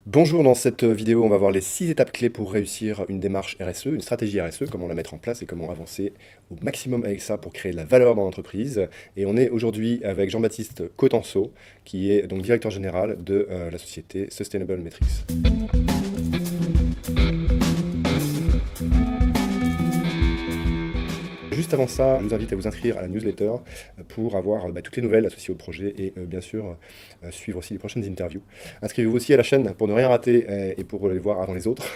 Bonjour, dans cette vidéo, on va voir les 6 étapes clés pour réussir une démarche RSE, une stratégie RSE, comment la mettre en place et comment avancer au maximum avec ça pour créer de la valeur dans l'entreprise. Et on est aujourd'hui avec Jean-Baptiste Cotenceau, qui est donc directeur général de la société Sustainable Metrics. Juste avant ça, je vous invite à vous inscrire à la newsletter pour avoir toutes les nouvelles associées au projet et bien sûr suivre aussi les prochaines interviews. Inscrivez-vous aussi à la chaîne pour ne rien rater et pour les voir avant les autres.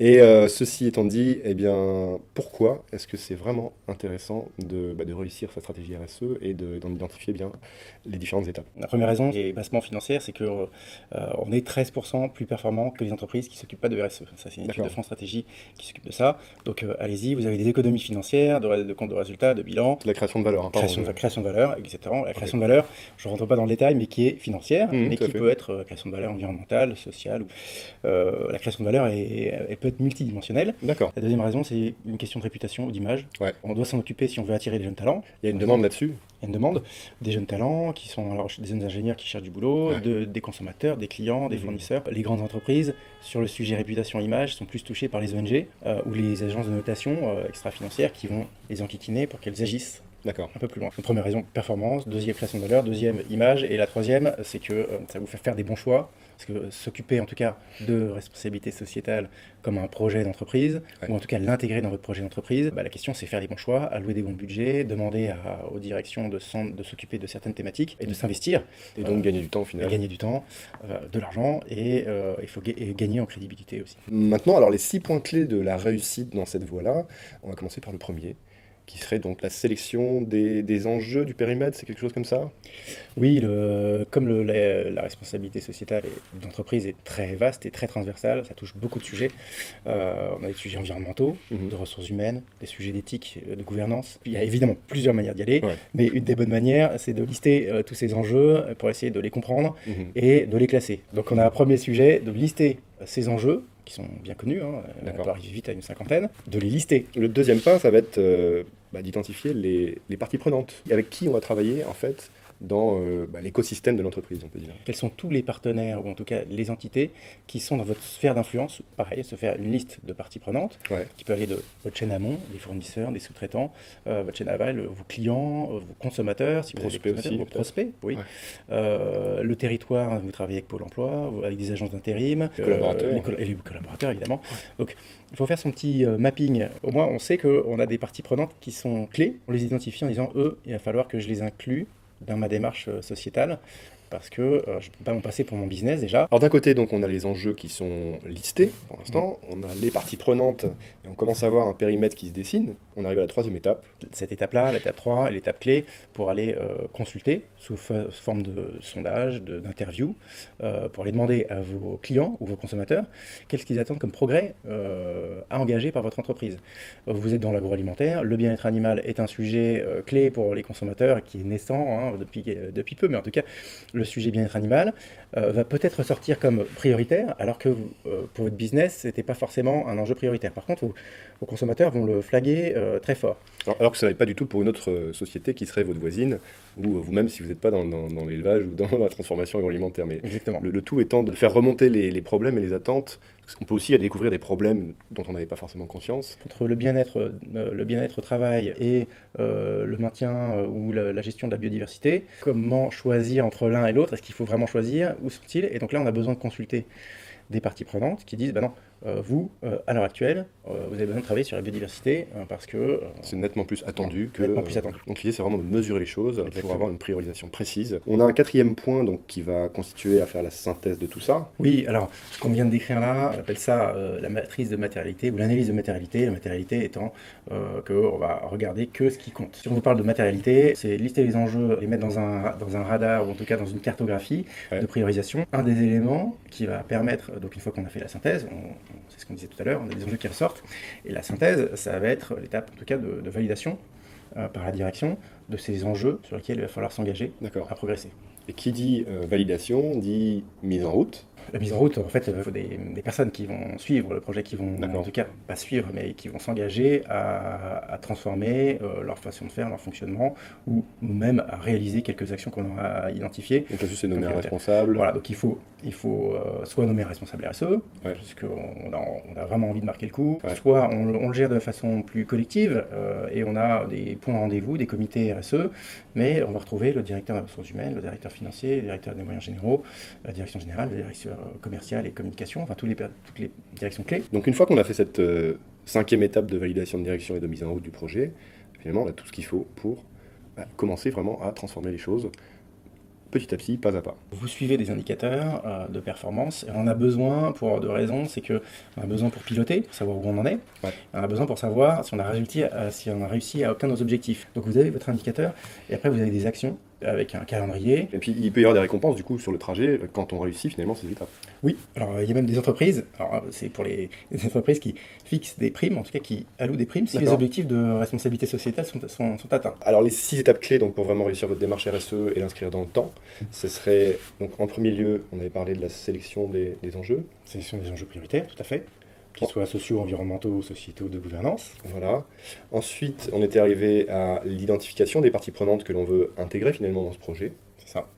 Et ceci étant dit, eh bien, pourquoi est-ce que c'est vraiment intéressant de réussir sa stratégie RSE et d'en identifier bien les différentes étapes? La première raison qui est bassement financière, c'est qu'on est 13% plus performant que les entreprises qui ne s'occupent pas de RSE. Ça, c'est une étude de France Stratégie qui s'occupe de ça. Donc allez-y, vous avez des économies financières, de compte de résultats, de bilan. La création de valeur. Création de valeur, exactement. La création de valeur, je ne rentre pas dans le détail, mais qui est financière, mais qui peut être création de valeur environnementale, sociale. La création de valeur, elle peut être multidimensionnelle. D'accord. La deuxième raison, c'est une question de réputation ou d'image. Ouais. On doit s'en occuper si on veut attirer les jeunes talents. Il y a une demande là-dessus. Il y a une demande des jeunes talents qui sont alors des jeunes ingénieurs qui cherchent du boulot, Ouais. des consommateurs, des clients, des fournisseurs. Les grandes entreprises, sur le sujet réputation-image, sont plus touchées par les ONG ou les agences de notation extra-financières qui vont les enquiquiner pour qu'elles agissent D'accord. un peu plus loin. Donc, première raison, performance. Deuxième, création de valeur. Deuxième, image. Et la troisième, c'est que ça vous fait faire des bons choix. Parce que s'occuper en tout cas de responsabilité sociétale comme un projet d'entreprise, ou en tout cas l'intégrer dans votre projet d'entreprise, la question c'est faire les bons choix, allouer des bons budgets, demander aux directions de s'occuper de certaines thématiques et de s'investir. Et donc gagner du temps au final. Gagner du temps, de l'argent et il faut gagner en crédibilité aussi. Maintenant, alors les 6 points clés de la réussite dans cette voie-là, on va commencer par le premier, qui serait donc la sélection des enjeux du périmètre, c'est quelque chose comme ça? Oui, comme la responsabilité sociétale d'entreprise est très vaste et très transversale, ça touche beaucoup de sujets. On a des sujets environnementaux, de ressources humaines, des sujets d'éthique, de gouvernance. Il y a évidemment plusieurs manières d'y aller, mais une des bonnes manières, c'est de lister tous ces enjeux pour essayer de les comprendre et de les classer. Donc on a un premier sujet, de lister ces enjeux, qui sont bien connus, on peut arriver vite à une cinquantaine, de les lister. Le deuxième pas, ça va être d'identifier les parties prenantes, avec qui on va travailler en fait dans l'écosystème de l'entreprise, on peut dire. Quels sont tous les partenaires, ou en tout cas les entités, qui sont dans votre sphère d'influence? Pareil, se faire une liste de parties prenantes, qui peut aller de votre chaîne amont, des fournisseurs, des sous-traitants, votre chaîne aval, vos clients, vos consommateurs, si vous avez des consommateurs, aussi, vos prospects, oui. Le territoire, vous travaillez avec Pôle emploi, avec des agences d'intérim, et les collaborateurs évidemment. Donc il faut faire son petit mapping. Au moins on sait qu'on a des parties prenantes qui sont clés, on les identifie en disant il va falloir que je les inclue dans ma démarche sociétale, parce que je ne peux pas m'en passer pour mon business déjà. Alors d'un côté, donc, on a les enjeux qui sont listés pour l'instant, on a les parties prenantes, et on commence à avoir un périmètre qui se dessine. On arrive à la troisième étape. Cette étape-là, l'étape 3, l'étape clé, pour aller consulter sous forme de sondage, d'interview, pour aller demander à vos clients ou vos consommateurs qu'est-ce qu'ils attendent comme progrès à engager par votre entreprise. Vous êtes dans l'agroalimentaire, le bien-être animal est un sujet clé pour les consommateurs qui est naissant depuis peu, mais en tout cas, le sujet bien-être animal va peut-être ressortir comme prioritaire, alors que pour votre business, ce n'était pas forcément un enjeu prioritaire. Par contre, vos consommateurs vont le flaguer très fort. Alors que ça n'est pas du tout pour une autre société qui serait votre voisine, ou vous-même si vous n'êtes pas dans l'élevage ou dans la transformation agroalimentaire. Mais exactement. Le tout étant de faire remonter les problèmes et les attentes, parce qu'on peut aussi découvrir des problèmes dont on n'avait pas forcément conscience. Entre le bien-être au travail et le maintien ou la gestion de la biodiversité, comment choisir entre l'un et l'autre? Est-ce qu'il faut vraiment choisir? Où sont-ils? Et donc là, on a besoin de consulter des parties prenantes qui disent, non, vous, à l'heure actuelle, vous avez besoin de travailler sur la biodiversité parce que... c'est nettement plus attendu que... Nettement plus attendu. Donc l'idée, c'est vraiment de mesurer les choses pour avoir une priorisation précise. On a un quatrième point donc, qui va constituer à faire la synthèse de tout ça. Oui, alors, ce qu'on vient de décrire là, on appelle ça la matrice de matérialité ou l'analyse de matérialité. La matérialité étant qu'on va regarder que ce qui compte. Si on vous parle de matérialité, c'est lister les enjeux, les mettre dans un radar ou en tout cas dans une cartographie de priorisation. Un des éléments qui va permettre, donc une fois qu'on a fait la synthèse, c'est ce qu'on disait tout à l'heure, on a des enjeux qui ressortent. Et la synthèse, ça va être l'étape, en tout cas, de validation par la direction de ces enjeux sur lesquels il va falloir s'engager à progresser. Et qui dit validation dit mise en route. La mise en route, en fait, il faut des personnes qui vont suivre le projet, qui vont, D'accord. en tout cas, pas suivre, mais qui vont s'engager à transformer leur façon de faire, leur fonctionnement, ou même à réaliser quelques actions qu'on aura identifiées. Donc là-dessus, c'est nommer Donc, un responsable. Voilà, donc il faut soit nommer un responsable RSE, Ouais. puisqu'on a vraiment envie de marquer le coup, Ouais. soit on le gère de façon plus collective, et on a des points de rendez-vous, des comités RSE, mais on va retrouver le directeur des ressources humaines, le directeur financier, le directeur des moyens généraux, la direction générale, la direction commerciale et communication, enfin toutes les directions clés. Donc une fois qu'on a fait cette 5e étape de validation de direction et de mise en route du projet, finalement, on a tout ce qu'il faut pour commencer vraiment à transformer les choses petit à petit, pas à pas. Vous suivez des indicateurs de performance, et on en a besoin pour deux raisons, c'est qu'on a besoin pour piloter, pour savoir où on en est, Ouais. on a besoin pour savoir si on a réussi à atteindre nos objectifs. Donc vous avez votre indicateur, et après vous avez des actions avec un calendrier. Et puis il peut y avoir des récompenses du coup sur le trajet quand on réussit finalement ces étapes. Oui, alors il y a même des entreprises, alors c'est pour les entreprises qui fixent des primes, en tout cas qui allouent des primes si les D'accord. objectifs de responsabilité sociétale sont atteints. Alors les 6 étapes clés donc, pour vraiment réussir votre démarche RSE et l'inscrire dans le temps, ce serait donc en premier lieu, on avait parlé de la sélection des enjeux. Sélection des enjeux prioritaires, tout à fait, qu'ils soient sociaux, environnementaux, sociétaux, de gouvernance. Voilà. Ensuite, on était arrivé à l'identification des parties prenantes que l'on veut intégrer finalement dans ce projet. C'est ça.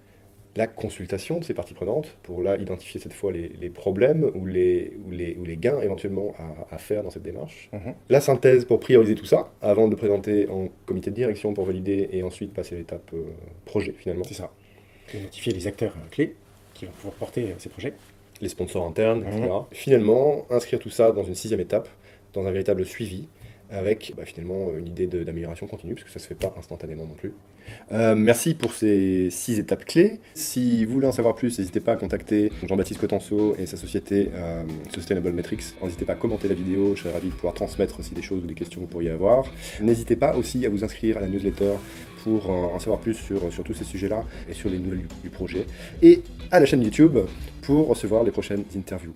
La consultation de ces parties prenantes pour là identifier cette fois les problèmes ou les gains éventuellement à faire dans cette démarche. Mhm. La synthèse pour prioriser tout ça avant de présenter en comité de direction pour valider et ensuite passer à l'étape projet finalement. C'est ça. Identifier les acteurs clés qui vont pouvoir porter ces projets. Les sponsors internes, etc. Finalement, inscrire tout ça dans une 6e étape, dans un véritable suivi, avec finalement une idée d'amélioration continue, parce que ça ne se fait pas instantanément non plus. Merci pour ces 6 étapes clés. Si vous voulez en savoir plus, n'hésitez pas à contacter Jean-Baptiste Cotenceau et sa société Sustainable Metrics. N'hésitez pas à commenter la vidéo, je serais ravi de pouvoir transmettre aussi des choses ou des questions que vous pourriez avoir. N'hésitez pas aussi à vous inscrire à la newsletter pour en savoir plus sur tous ces sujets-là et sur les nouvelles du projet. Et à la chaîne YouTube pour recevoir les prochaines interviews.